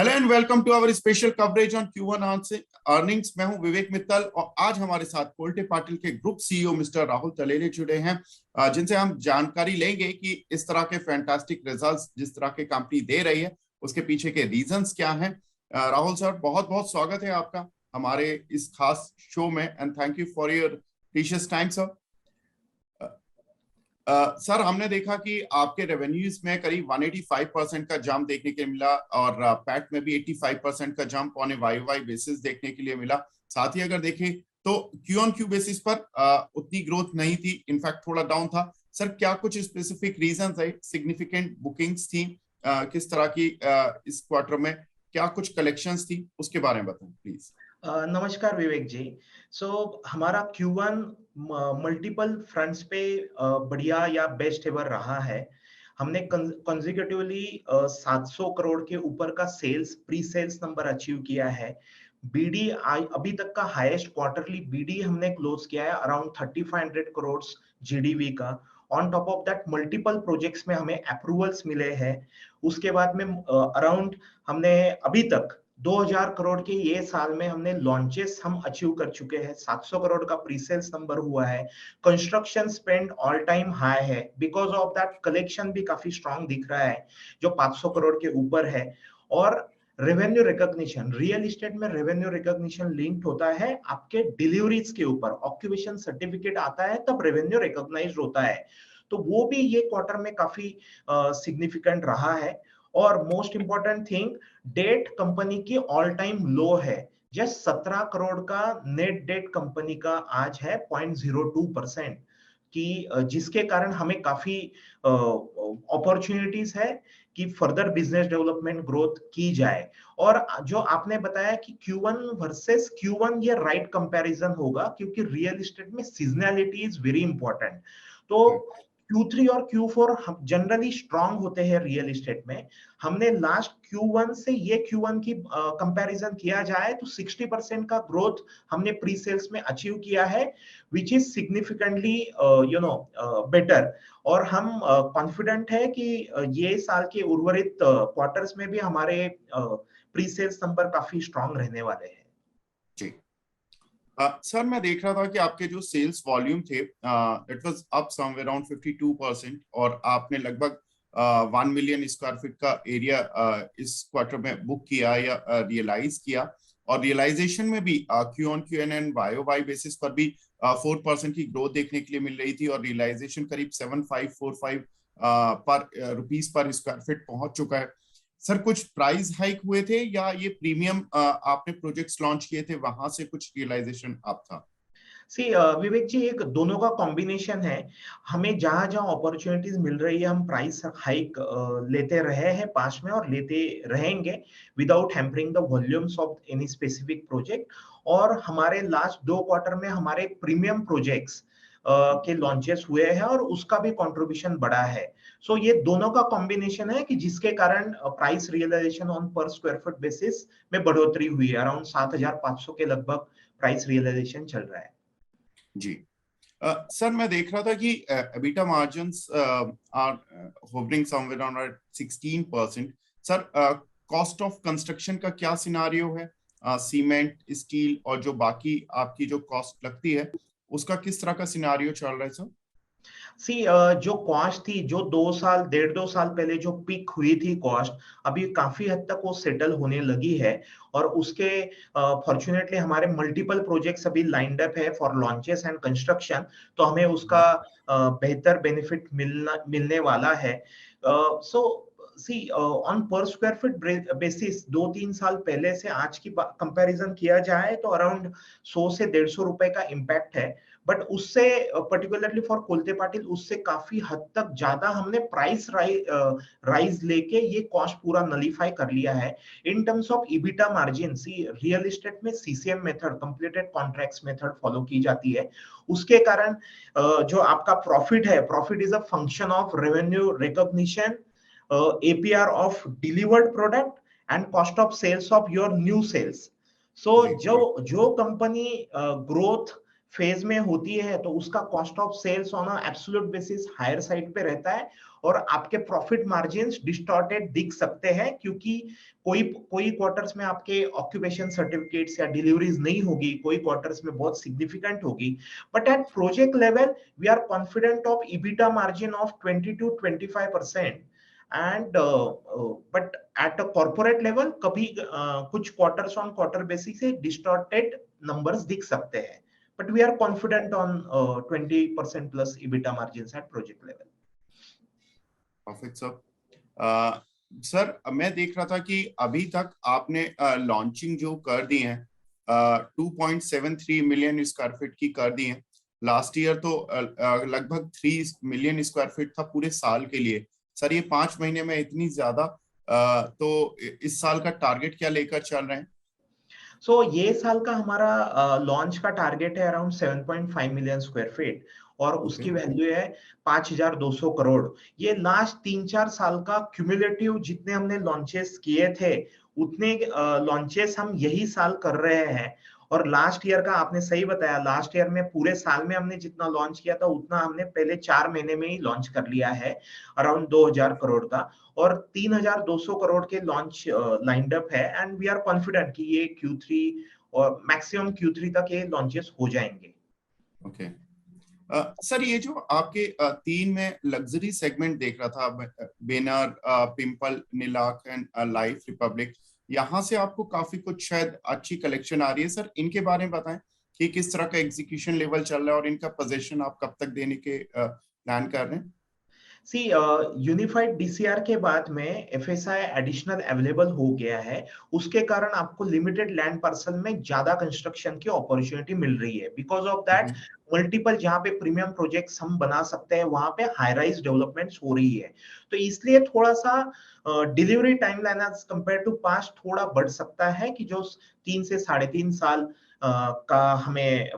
Hello and welcome to our special coverage on Q1 earnings. मैं हूं विवेक मित्तल और आज हमारे साथ कोल्टे पाटिल के ग्रुप सीईओ मिस्टर राहुल तलेरे जुड़े हैं, जिनसे हम जानकारी लेंगे कि इस तरह के फैंटास्टिक रिजल्ट्स जिस तरह के कंपनी दे रही है उसके पीछे के रीजंस क्या हैं। राहुल सर, बहुत बहुत स्वागत है आपका हमारे इस खास शो में and thank you for your precious time sir. Sir, हमने देखा कि आपके रेवेन्यूज में करीब 185% का जंप देखने के मिला और पैट में भी 85% का jump on a Y basis देखने के लिए मिला। साथ ही अगर देखें तो क्यू ऑन क्यू बेसिस पर उतनी ग्रोथ नहीं थी, इनफैक्ट थोड़ा डाउन था। सर, क्या कुछ स्पेसिफिक रीजंस है? सिग्निफिकेंट बुकिंग्स थी किस तरह की इस क्वार्टर में? क्या कुछ कलेक्शंस थी, उसके बारे में बताएं प्लीज। नमस्कार विवेक जी। हमारा Q1 मल्टीपल फ्रंट्स पे बढ़िया या बेस्ट एवर रहा है। हमने कंसेक्यूटिवली 700 करोड़ के ऊपर का sales pre sales number achieve किया है। बीडी अभी तक का हाईएस्ट क्वार्टरली बीडी हमने क्लोज किया है अराउंड 3500 करोड़ जीडीवी का। On top of that multiple projects में हमें अप्रूवल्स मिले हैं। उसके बाद में अराउंड हमने अभी तक 2000 करोड़ के ये साल में हमने लॉन्चेस हम अचीव कर चुके हैं। 700 करोड़ का प्री सेल्स नंबर हुआ है। Construction spend all time high है। बिकॉज ऑफ दैट कलेक्शन भी काफी स्ट्रांग दिख रहा है जो 500 करोड़ के ऊपर है। और रेवेन्यू रिकॉग्निशन, रियल एस्टेट में रेवेन्यू रिकॉग्निशन लिंक्ड होता है आपके डिलीवरीज के ऊपर। ऑक्यूपेशन सर्टिफिकेट आता है तब रेवेन्यू रिकॉग्नाइज्ड होता है। तो वो भी ये क्वार्टर में काफी सिग्निफिकेंट रहा है। और most important thing, debt company की ऑल टाइम लो है। जस्ट 17 करोड़ का नेट डेट कंपनी का आज है 0.02% की, जिसके कारण हमें काफी अपॉर्चुनिटीज है कि फर्दर बिजनेस डेवलपमेंट ग्रोथ की जाए। और जो आपने बताया कि Q1 वर्सेस Q1 ये राइट कंपैरिजन होगा क्योंकि रियल एस्टेट में सीजनैलिटी इज वेरी इंपॉर्टेंट। तो Q3 और Q4 जनरली स्ट्रांग होते हैं रियल एस्टेट में। हमने लास्ट Q1 से ये Q1 की कंपैरिजन किया जाए तो 60% का ग्रोथ हमने प्री सेल्स में अचीव किया है, विच इज सिग्निफिकेंटली बेटर। और हम कॉन्फिडेंट है कि ये साल के उर्वरित क्वार्टर्स में भी हमारे प्री सेल्स नंबर काफी स्ट्रांग रहने वाले हैं। जी सर, मैं देख रहा था कि आपके जो सेल्स वॉल्यूम थे it was up somewhere around 52% और आपने लगभग 1 मिलियन स्क्वायर फीट का एरिया इस क्वार्टर में बुक किया या रियलाइज किया। और रियलाइजेशन में भी Q on Q and Y basis पर भी 4% की ग्रोथ देखने के लिए मिल रही थी और रियलाइजेशन करीब 7545 पर रुपीस पर स्क्वायर फीट पहुंच चुका है। सर, कुछ प्राइस हाइक हुए थे या ये प्रीमियम आपने प्रोजेक्ट्स लॉन्च किए थे वहां से कुछ रियलाइजेशन आप था? विवेक जी, एक दोनों का कॉम्बिनेशन है। हमें जहां जहां अपॉर्चुनिटीज मिल रही है हम प्राइस हाइक लेते रहे हैं पास में और लेते रहेंगे without hampering the volumes of any specific project. और हमारे लास्ट 2 क्वार्टर में हमारे प्रीमियम प्रोजेक्ट्स के लॉन्चेस हुए हैं और उसका भी कंट्रीब्यूशन बढ़ा है। सो ये दोनों का कॉम्बिनेशन है कि जिसके कारण प्राइस रियलाइजेशन ऑन पर स्क्वायर फुट बेसिस में बढ़ोतरी हुई है। अराउंड 7500 के लगभग प्राइस रियलाइजेशन चल रहा है। जी सर, मैं देख रहा था कि EBITDA margins are hovering somewhere around 16%। Sir, cost of construction का क्या सिनारियो है? सीमेंट, स्टील और जो बाकी आपकी जो कॉस्ट लगती है उसका किस तरह का सिनारियो चल रहा है सर? जो कॉस्ट थी, जो 2 साल 1.5-2 साल पहले जो पीक हुई थी कॉस्ट, अभी काफी हद तक वो सेटल होने लगी है। और उसके फॉर्चुनेटली हमारे मल्टीपल प्रोजेक्ट्स अभी लाइंड अप है फॉर लॉन्चेस एंड कंस्ट्रक्शन। तो हमें उसका बेहतर बेनिफिट मिलने वाला है। सो ऑन पर स्क्वायर फीट बेसिस 2-3 साल पहले से आज की कंपैरिजन किया जाए तो अराउंड 100 से 150 रुपए का इम्पैक्ट है। बट उससे पर्टिकुलरली फॉर कोल्टे पाटिल उससे काफी हद तक ज्यादा हमने प्राइस राइज लेके ये कॉस्ट पूरा नलीफाई कर लिया है। In terms of EBITDA margin, real estate में CCM method, completed contracts method follow की जाती है। उसके कारण जो आपका प्रॉफिट है, profit is a function of revenue recognition, APR of delivered product and cost of sales of your new sales. So जो कंपनी ग्रोथ फेज में होती है तो उसका cost of sales on absolute basis higher side पे रहता है और आपके प्रॉफिट मार्जिन्स डिस्टॉर्टेड दिख सकते हैं, क्योंकि कोई कोई क्वार्टर्स में आपके ऑक्यूपेशन सर्टिफिकेट्स या डिलीवरीज नहीं होगी, कोई क्वार्टर्स में बहुत सिग्निफिकेंट होगी, but at project level we are confident of EBITDA margin of 20 to 25%। And but at a corporate level कभी कुछ क्वार्टर्स ऑन क्वार्टर बेसिस से डिस्टॉर्टेड नंबर्स दिख सकते हैं, but we are confident on 20% plus EBITDA margins at project level. Perfect sir. Sir मैं देख रहा था कि अभी तक आपने लॉन्चिंग जो कर दी है 2.73 मिलियन स्क्वायर फीट की कर दी है। लास्ट ईयर तो लगभग 3 मिलियन स्क्वायर फीट था पूरे साल के लिए। सर ये 5 महीने में इतनी ज्यादा, तो इस साल का टारगेट क्या लेकर चल रहे हैं? सो ये साल का हमारा लॉन्च का टारगेट है अराउंड 7.5 मिलियन स्क्वायर फीट और ओके। उसकी वैल्यू है 5,200 करोड़। ये लास्ट 3-4 साल का क्यूमुलेटिव जितने हमने लॉन्चेस किए थे उतने लॉन्चेस हम यही साल कर रहे हैं। और लास्ट ईयर का आपने सही बताया, लास्ट ईयर में पूरे साल में हमने जितना लॉन्च किया था उतना हमने पहले 4 महीने में ही लॉन्च कर लिया है, अराउंड 2,000 करोड़ का। और 3,200 करोड़ के लॉन्च लाइंड अप है एंड वी आर कॉन्फिडेंट कि ये Q3 और मैक्सिमम Q3 तक ये लॉन्चेस हो जाएंगे। ओके। सर ये जो आपके 3 में लग्जरी सेगमेंट देख रहा था, Baner, Pimple, Nilakh and Life Republic, यहाँ से आपको काफी कुछ शायद अच्छी कलेक्शन आ रही है। सर इनके बारे में बताएं कि किस तरह का एग्जीक्यूशन लेवल चल रहा है और इनका पोजीशन आप कब तक देने के प्लान कर रहे हैं? सी यूनिफाइड DCR के बाद में FSI एडिशनल अवेलेबल हो गया है, उसके कारण आपको लिमिटेड लैंड पार्सल में ज्यादा कंस्ट्रक्शन की अपॉर्चुनिटी मिल रही है। बिकॉज ऑफ दैट मल्टीपल जहां पे प्रीमियम प्रोजेक्ट्स हम बना सकते हैं वहां पे हाई राइज डेवलपमेंट्स हो रही है, तो इसलिए थोड़ा सा delivery timeline as compare to past थोड़ा बढ़ सकता है कि जो 3 से 3.5 साल का हमें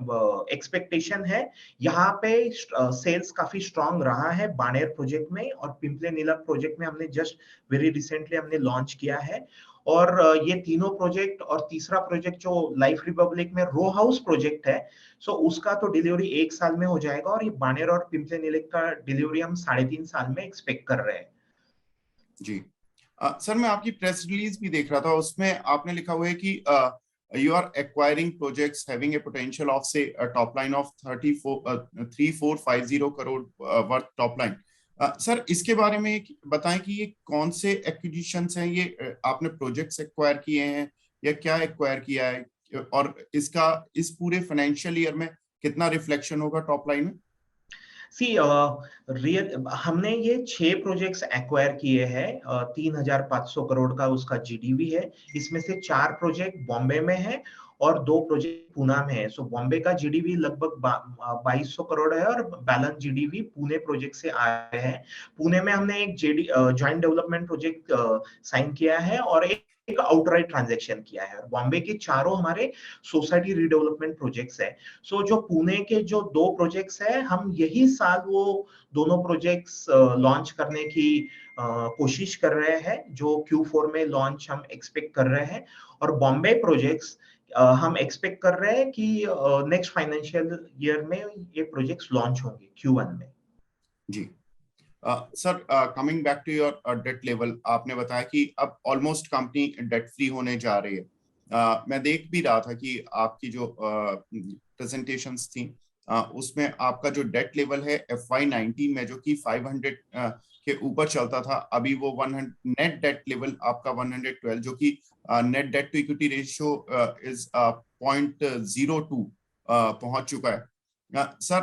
एक्सपेक्टेशन है। यहाँ पे सेल्स काफी स्ट्रांग रहा है बानेर प्रोजेक्ट में और पिंपले नीलक प्रोजेक्ट में हमने जस्ट वेरी रिसेंटली हमने लॉन्च किया है। और ये तीनों प्रोजेक्ट और तीसरा प्रोजेक्ट जो लाइफ रिपब्लिक में रो हाउस प्रोजेक्ट है, सो उसका तो डिलीवरी 1 साल में हो जाएगा और ये बानेर और पिंपले नीलक का डिलीवरी हम 3.5 साल में एक्सपेक्ट कर रहे हैं। जी। सर मैं आपकी प्रेस रिलीज भी देख रहा था, उसमें आपने लिखा हुआ है कि you are acquiring projects having a potential of say a top line of 3450 crore worth top line। Sir इसके बारे में बताएं कि ये कौन से एक्विजिशंस हैं, ये आपने प्रोजेक्ट्स एक्वायर किए हैं या क्या एक्वायर किया है, और इसका इस पूरे फाइनेंशियल ईयर में कितना रिफ्लेक्शन होगा टॉप लाइन में? सी रियल हमने ये 6 प्रोजेक्ट्स एक्वायर किए हैं, 3,500 करोड़ का उसका GDV है। इसमें से 4 प्रोजेक्ट बॉम्बे में है और 2 प्रोजेक्ट पुणे में है। सो बॉम्बे का GDV लगभग 2,200 करोड़ है और बैलेंस GDV पुणे प्रोजेक्ट से आए हैं। पुणे में हमने एक जॉइंट डेवलपमेंट प्रोजेक्ट साइन किया है और एक आउटराइट ट्रांजैक्शन किया है। बॉम्बे के चारों हमारे सोसाइटी रीडेवलपमेंट प्रोजेक्ट्स है। सो जो पुणे के जो 2 प्रोजेक्ट्स है, हम यही साल वो दोनों प्रोजेक्ट्स लॉन्च करने की कोशिश कर रहे हैं, जो Q4 में लॉन्च हम एक्सपेक्ट कर रहे हैं। और बॉम्बे प्रोजेक्ट्स हम एक्सपेक्ट कर रहे हैं कि नेक्स्ट फाइनेंशियल ईयर में ये प्रोजेक्ट्स लॉन्च होंगे Q1 में। जी। Sir coming back to your debt level, आपने बताया कि अब ऑलमोस्ट कंपनी डेट फ्री होने जा रही है। मैं देख भी रहा था कि आपकी जो प्रेजेंटेशंस थी उसमें आपका जो डेट लेवल है FY19 में जो कि 500 के ऊपर चलता था, अभी वो 100 नेट डेट लेवल आपका 112, जो कि net debt to equity ratio is 0.02 पहुंच चुका है। सर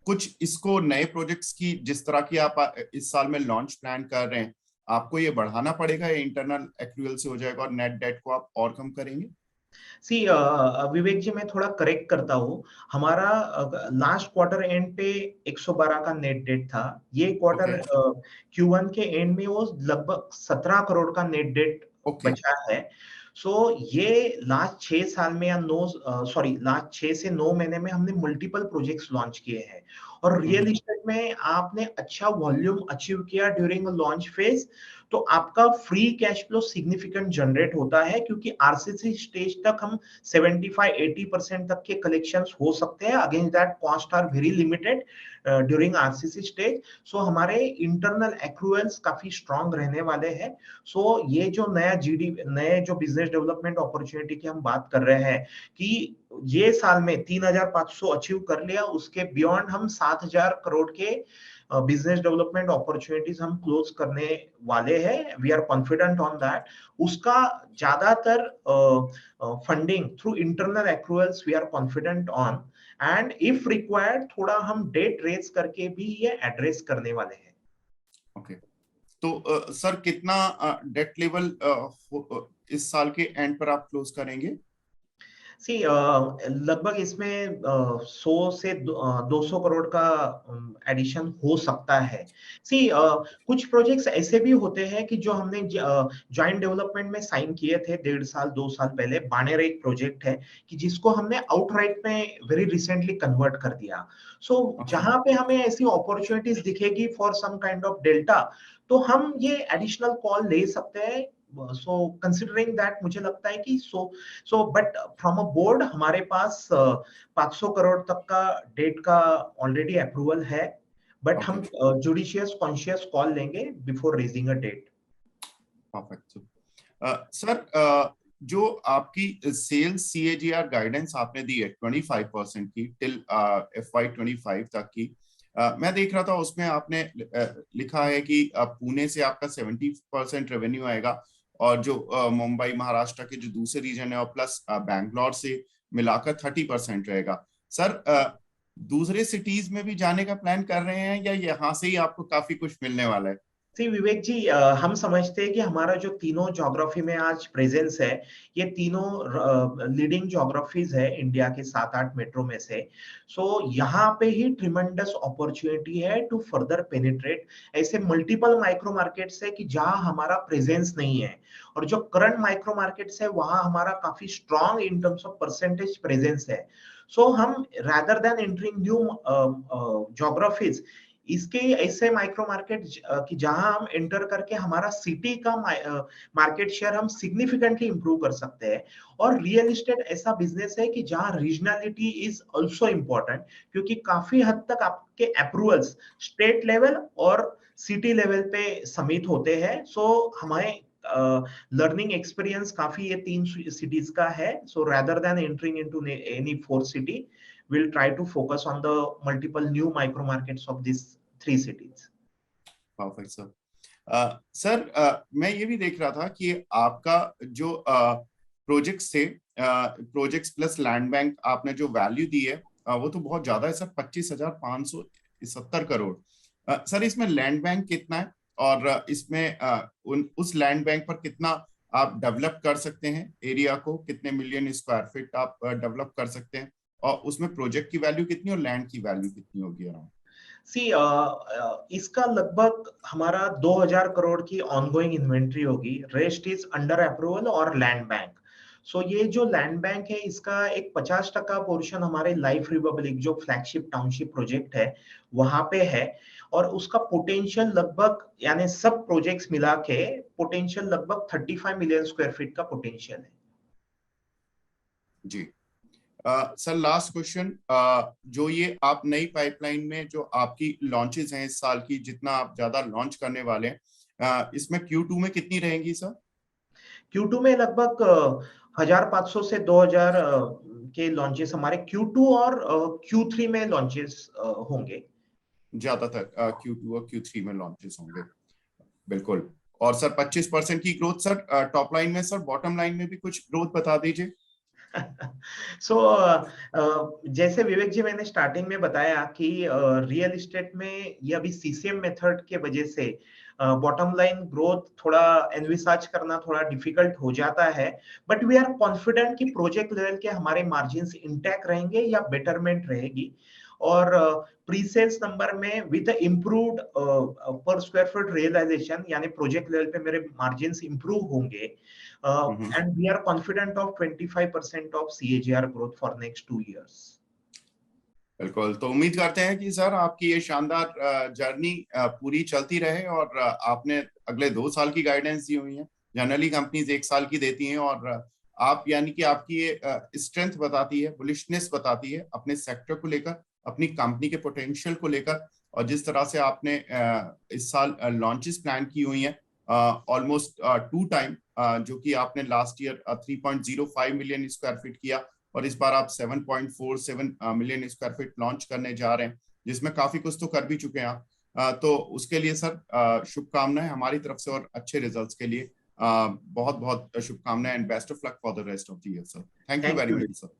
कुछ इसको नए प्रोजेक्ट्स की जिस तरह की आप इस साल में लॉन्च प्लान कर रहे हैं, आपको ये बढ़ाना पड़ेगा या इंटरनल एक्रूअल से हो जाएगा और नेट डेट को आप और कम करेंगे? सी विवेक जी, मैं थोड़ा करेक्ट करता हूँ। हमारा लास्ट क्वार्टर एंड पे 112 का नेट डेट था। ये क्वार्टर Q1 के एंड में वो लगभग 17 करोड़ का नेट डेट बचा है। सो ये लास्ट 6 साल में या 9 सॉरी लास्ट 6 से 9 महीने में हमने मल्टीपल प्रोजेक्ट्स लॉन्च किए हैं और रियल एस्टेट में आपने अच्छा वॉल्यूम अचीव किया ड्यूरिंग लॉन्च फेज, तो आपका free cash flow significant generate होता है, क्योंकि आरसीसी स्टेज तक हम 75-80% तक के कलेक्शंस हो सकते हैं। Against that cost are very limited during RCC stage. So हमारे इंटरनल एक्रूअल्स काफी स्ट्रांग रहने वाले हैं। सो ये जो नए जो बिजनेस डेवलपमेंट अपॉर्चुनिटी की हम बात कर रहे हैं कि ये साल में 3,500 अचीव कर लिया, उसके बियॉन्ड हम 7,000 करोड़ के बिजनेस डेवलपमेंट अपॉर्चुनिटीज हम क्लोज करने वाले हैं। We are confident on that. उसका ज्यादातर funding through internal accruals we are confident on, and if required थोड़ा हम डेट रेज करके भी ये एड्रेस करने वाले हैं। ओके, तो सर कितना डेट लेवल इस साल के एंड पर आप क्लोज करेंगे? सी लगभग इसमें 100 से 200 करोड़ का एडिशन हो सकता है। सी कुछ प्रोजेक्ट्स ऐसे भी होते हैं कि जो हमने जॉइंट डेवलपमेंट में साइन किए थे 1.5 साल 2 साल पहले। बानेर एक प्रोजेक्ट है कि जिसको हमने आउटराइट में वेरी रिसेंटली कन्वर्ट कर दिया। सो जहां पे हमें ऐसी अपॉर्चुनिटीज दिखेगी for some kind of delta, तो हम ये एडिशनल कॉल ले सकते हैं। सो कंसिडरिंग दैट मुझे लगता है कि बट फ्रॉम अ बोर्ड हमारे पास 500 करोड़ तक का डेट का ऑलरेडी अप्रूवल है, बट हम जुडिशियस कॉन्शियस कॉल लेंगे before raising a debt. Perfect sir, जो आपकी सेल्स सीएजीआर गाइडेंस आपने दी है 25% की टिल FY25 तक की, मैं देख रहा था उसमें आपने लिखा है कि पुणे से आपका 70% रेवेन्यू आएगा, और जो मुंबई महाराष्ट्र के जो दूसरे रीजन है और प्लस बैंगलोर से मिलाकर 30% रहेगा। सर, दूसरे सिटीज में भी जाने का प्लान कर रहे हैं या यहाँ से ही आपको काफी कुछ मिलने वाला है? विवेक जी, हम समझते हैं कि हमारा जो तीनों ज्योग्राफी में आज प्रेजेंस है, ये तीनों लीडिंग ज्योग्राफीज है इंडिया के 7-8 मेट्रो में से। सो यहाँ पे ही ट्रिमेंडस अपॉर्चुनिटी है टू फर्दर पेनिट्रेट ऐसे मल्टीपल माइक्रो मार्केट्स है कि जहां हमारा प्रेजेंस नहीं है, और जो करंट माइक्रो मार्केट्स है वहां हमारा काफी strong in terms of percentage presence है। सो हम rather than entering new geographies, इसके ऐसे माइक्रो मार्केट कि जहां हम एंटर करके हमारा सिटी का मार्केट शेयर हम सिग्निफिकेंटली इंप्रूव कर सकते हैं। और रियल एस्टेट ऐसा बिजनेस है कि जहां रीजनलिटी इज आल्सो इम्पोर्टेंट, क्योंकि काफी हद तक आपके अप्रूवल्स स्टेट लेवल और सिटी लेवल पे समिट होते हैं। सो हमें लर्निंग एक्सपीरियंस काफी ये 3 सिटीज का है। So rather than entering into any 4th city, we'll try to focus on the multiple new micro markets of these 3 cities. Perfect sir. Sir, मैं ये भी देख रहा था कि आपका जो प्रोजेक्ट्स थे, प्रोजेक्ट्स प्लस लैंड बैंक आपने जो वैल्यू दी है वो तो बहुत ज्यादा है सर, 25,570 करोड़। सर, इसमें लैंड बैंक कितना है, और इसमें उस लैंड बैंक पर कितना आप डेवलप कर सकते हैं, एरिया को कितने मिलियन स्क्वायर फीट आप डेवलप कर सकते हैं, और उसमें प्रोजेक्ट की वैल्यू कितनी और लैंड की वैल्यू कितनी होगी अराउंड? सी इसका लगभग हमारा 2000 करोड़ की ऑनगोइंग इन्वेंट्री होगी। रेस्ट इज अंडर अप्रूवल और लैंड बैंक। सो ये जो लैंड बैंक है इसका एक 50% पोर्शन हमारे लाइफ रिपब्लिक जो फ्लैगशिप टाउनशिप प्रोजेक्ट है वहां पे है, और उसका पोटेंशियल लगभग, यानी सब प्रोजेक्ट्स मिला के पोटेंशियल लगभग 35 मिलियन स्क्वायर फीट का पोटेंशियल है। जी सर, लास्ट क्वेश्चन, जो ये आप नई पाइपलाइन में जो आपकी लॉन्चेस हैं इस साल की, जितना आप ज्यादा लॉन्च करने वाले हैं, इसमें Q2 में कितनी रहेंगी सर? Q2 में लगभग 1500 से 2000 के लॉन्चेस हमारे Q2 और Q3 में लॉन्चेस होंगे। ज्यादातर Q2 और Q3 में लॉन्चेस होंगे, बिल्कुल। और सर 25% की ग्रोथ सर टॉप लाइन में, सर बॉटम लाइन में भी कुछ ग्रोथ बता दीजिए। सो जैसे विवेक जी मैंने स्टार्टिंग में बताया कि रियल एस्टेट में ये अभी सीसीएम मेथड के वजह से बॉटम लाइन ग्रोथ थोड़ा एनविसाज करना थोड़ा डिफिकल्ट हो जाता है, बट वी आर कॉन्फिडेंट कि प्रोजेक्ट लेवल के हमारे मार्जिन्स इंटैक्ट रहेंगे या बेटरमेंट रहेगी। और प्री सेल्स नंबर में विद इम्प्रूव्ड पर स्क्वायर फीट रियलाइजेशन, यानी प्रोजेक्ट लेवल पे मेरे मार्जिन्स इंप्रूव होंगे, and we are confident of 25% of CAGR growth for next 2 years. बिल्कुल, तो उम्मीद करते हैं कि सर आपकी ये शानदार जर्नी पूरी चलती रहे और आपने अगले 2 साल की गाइडेंस दी हुई है। जनरली कंपनीज 1 साल की देती हैं और आप यानी कि आपकी ये स्ट्रेंथ बताती है, बुलिशनेस बताती है अपने सेक्टर को लेकर, अपनी कंपनी के पोटेंशियल को लेकर, और जिस तरह से आपने इस साल लॉन्चेस प्लान की हुई हैं ऑलमोस्ट 2 टाइम, जो कि आपने last year 3.05 million square feet किया और इस बार आप 7.47 मिलियन स्क्वायर फीट लॉन्च करने जा रहे हैं, जिसमें काफी कुछ तो कर भी चुके हैं आप। तो उसके लिए सर शुभकामनाएं हमारी तरफ से और अच्छे रिजल्ट्स के लिए बहुत बहुत शुभकामनाएं and best of luck for the rest of the year sir. Thank you thank very you. Much sir.